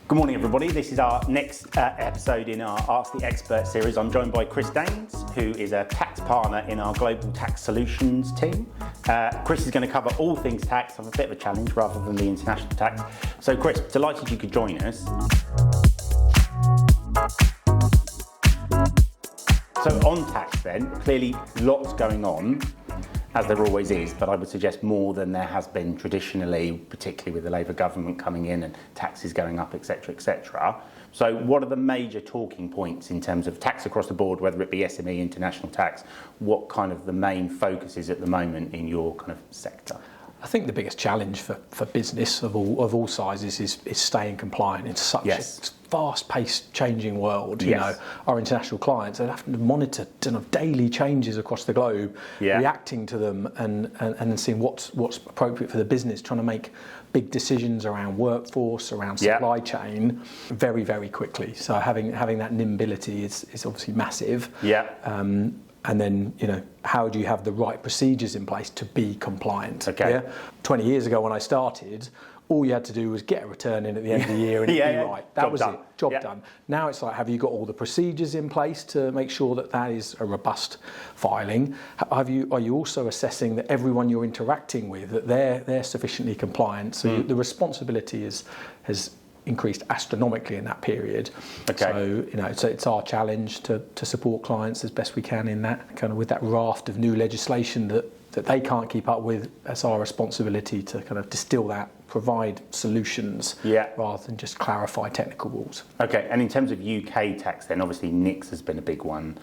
Good morning, everybody. This is our next episode in our Ask the Expert series. I'm joined by Dane, who is a tax partner in our Global Tax Solutions team. Chris is going to cover all things tax. I have a bit of a challenge rather than the international tax. So Chris, delighted you could join us. So on tax then, clearly lots going on, as there always is, but I would suggest more than there has been traditionally, particularly with the Labour government coming in and taxes going up, etc., etc. So what are the major talking points in terms of tax across the board, whether it be SME, international tax? What kind of the main focus is at the moment in your kind of sector? I think the biggest challenge for business of all sizes is staying compliant in such a fast-paced, changing world. You know, our international clients are having to monitor daily changes across the globe, reacting to them, and seeing what's appropriate for the business, trying to make big decisions around workforce, around supply chain, very, very quickly. So having that nimbility is obviously massive. And then, how do you have the right procedures in place to be compliant? 20 years ago when I started, all you had to do was get a return in at the end of the year and it'd be right. That was it. Job done. Now it's like, have you got all the procedures in place to make sure that is a robust filing? Are you also assessing that everyone you're interacting with, that they're sufficiently compliant? So the responsibility has increased astronomically in that period. So it's our challenge to support clients as best we can in that kind of with that raft of new legislation that they can't keep up with. It's our responsibility to kind of distill that, provide solutions rather than just clarify technical rules. Okay, and in terms of UK tax then, obviously NICS has been a big one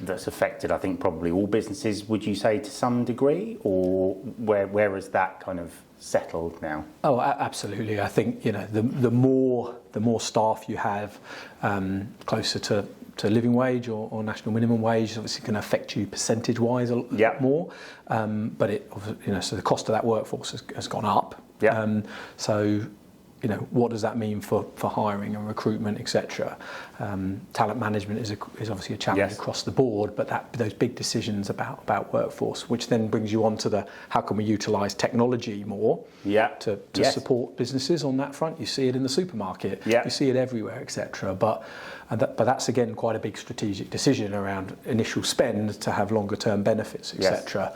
that's affected, I think, probably all businesses, would you say, to some degree, or where is that kind of settled now? Oh, absolutely. I think the more staff you have closer to living wage or national minimum wage, obviously going to affect you percentage-wise a lot more. But so the cost of that workforce has gone up. So what does that mean for hiring and recruitment, etc.? Talent management is obviously a challenge across the board, but those big decisions about workforce, which then brings you on to how can we utilise technology more to support businesses on that front. You see it in the supermarket, you see it everywhere, etc. But that's again quite a big strategic decision around initial spend to have longer term benefits, etc.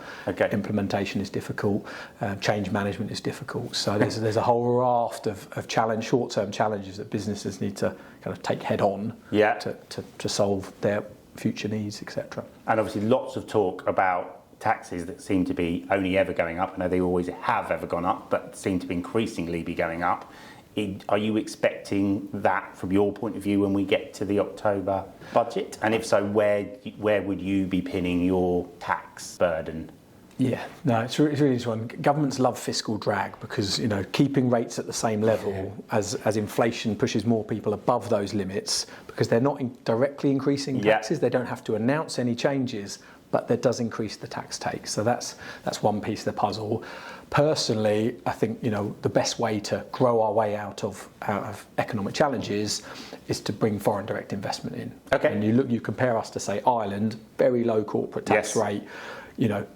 Implementation is difficult, change management is difficult. So there's a whole raft of short-term challenges that businesses need to kind of take head on to solve their future needs, etc. And obviously lots of talk about taxes that seem to be only ever going up. I know they always have ever gone up, but seem to be increasingly be going up. Are you expecting that from your point of view when we get to the October budget? And if so, where would you be pinning your tax burden? It's really interesting. Governments love fiscal drag because keeping rates at the same level as inflation pushes more people above those limits, because they're not directly increasing taxes. They don't have to announce any changes, but that does increase the tax take. So that's one piece of the puzzle. Personally, I think the best way to grow our way out of economic challenges is to bring foreign direct investment in. And you compare us to, say, Ireland, very low corporate tax rate.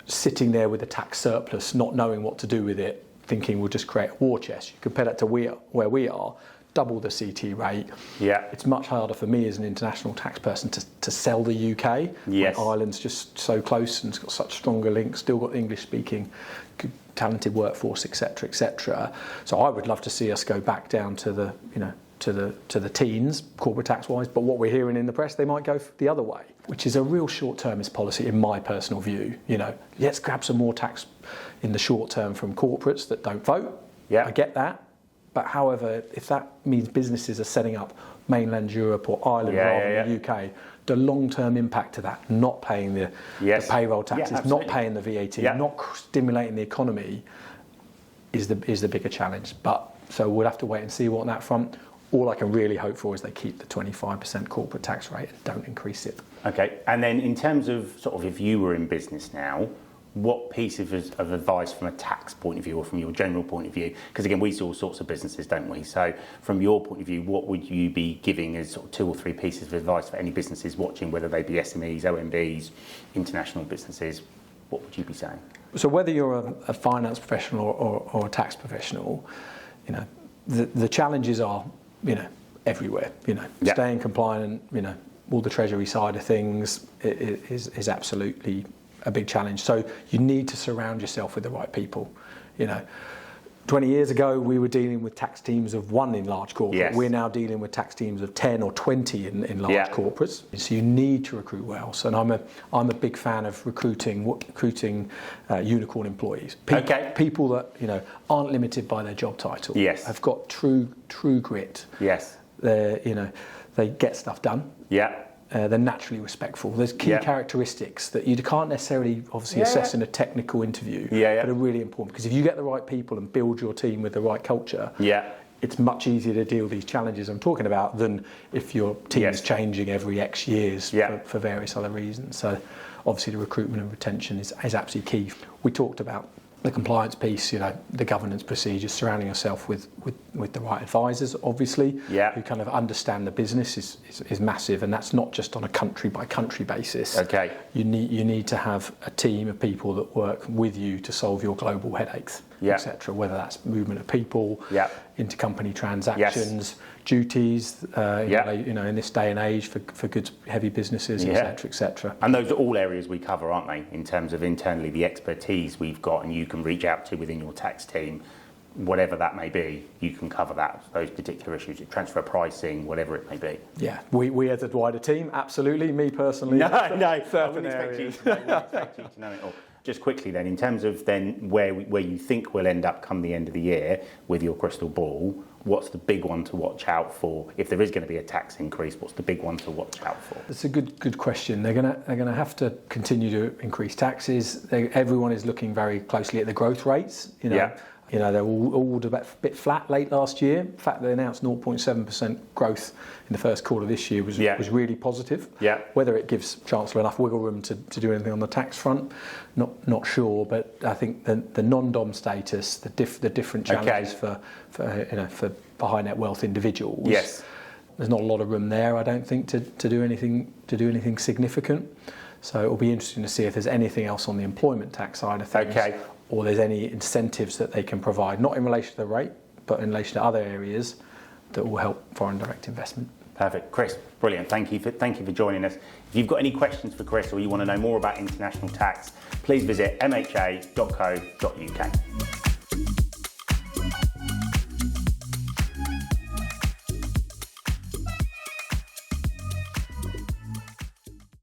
Sitting there with a tax surplus, not knowing what to do with it, thinking we'll just create a war chest. You compare that to where we are, double the CT rate. It's much harder for me as an international tax person to sell the UK. When Ireland's just so close and it's got such stronger links, still got English speaking, good, talented workforce, etc., etc. So I would love to see us go back down to the to the teens, corporate tax-wise, but what we're hearing in the press, they might go the other way, which is a real short-termist policy in my personal view. Let's grab some more tax in the short term from corporates that don't vote. I get that. But however, if that means businesses are setting up mainland Europe or Ireland rather than the UK, the long-term impact of that, not paying the payroll taxes, not paying the VAT, not stimulating the economy, is the bigger challenge. So we'll have to wait and see what on that front. All I can really hope for is they keep the 25% corporate tax rate and don't increase it. Okay, and then in terms of sort of if you were in business now, what piece of advice from a tax point of view or from your general point of view, because again we see all sorts of businesses, don't we? So from your point of view, what would you be giving as sort of 2 or 3 pieces of advice for any businesses watching, whether they be SMEs, OMBs, international businesses? What would you be saying? So whether you're a finance professional or a tax professional, the challenges are, everywhere. Staying compliant, all the treasury side of things is absolutely a big challenge. So you need to surround yourself with the right people. 20 years ago, we were dealing with tax teams of 1 in large corporate. Yes. We're now dealing with tax teams of 10 or 20 in large corporates. So you need to recruit well. So and I'm a big fan of recruiting unicorn employees. People that aren't limited by their job title. Yes. Have got true grit. Yes. They get stuff done. Yeah. They're naturally respectful. There's key characteristics that you can't necessarily obviously assess in a technical interview, but are really important, because if you get the right people and build your team with the right culture, it's much easier to deal with these challenges I'm talking about than if your team is changing every X years for various other reasons. So obviously the recruitment and retention is absolutely key. We talked about the compliance piece, the governance procedures, surrounding yourself with the right advisors, obviously, who kind of understand the business is massive, and that's not just on a country by country basis. Okay. You need to have a team of people that work with you to solve your global headaches, etc. Whether that's movement of people, intercompany transactions, duties, in this day and age for goods heavy businesses, etc., etc. And those are all areas we cover, aren't they? In terms of internally the expertise we've got, and you can reach out to within your tax team, whatever that may be, you can cover those particular issues, transfer pricing, whatever it may be. Yeah, we as a wider team, absolutely. Me personally, no, I certain wouldn't areas. expect you to know it all. Just quickly then, in terms of then where you think we'll end up come the end of the year with your crystal ball, what's the big one to watch out for? If there is going to be a tax increase, what's the big one to watch out for? It's a good question. They're gonna have to continue to increase taxes. Everyone is looking very closely at the growth rates. They're all a bit flat late last year. In fact, they announced 0.7% growth in the first quarter of this year was really positive. Yeah. Whether it gives Chancellor enough wiggle room to do anything on the tax front, not sure. But I think the non-dom status, the different challenges for high net wealth individuals. Yes. There's not a lot of room there, I don't think, to do anything significant. So it'll be interesting to see if there's anything else on the employment tax side of things. Okay. Or there's any incentives that they can provide, not in relation to the rate, but in relation to other areas that will help foreign direct investment. Perfect. Chris, brilliant. Thank you for joining us. If you've got any questions for Chris or you want to know more about international tax, please visit mha.co.uk.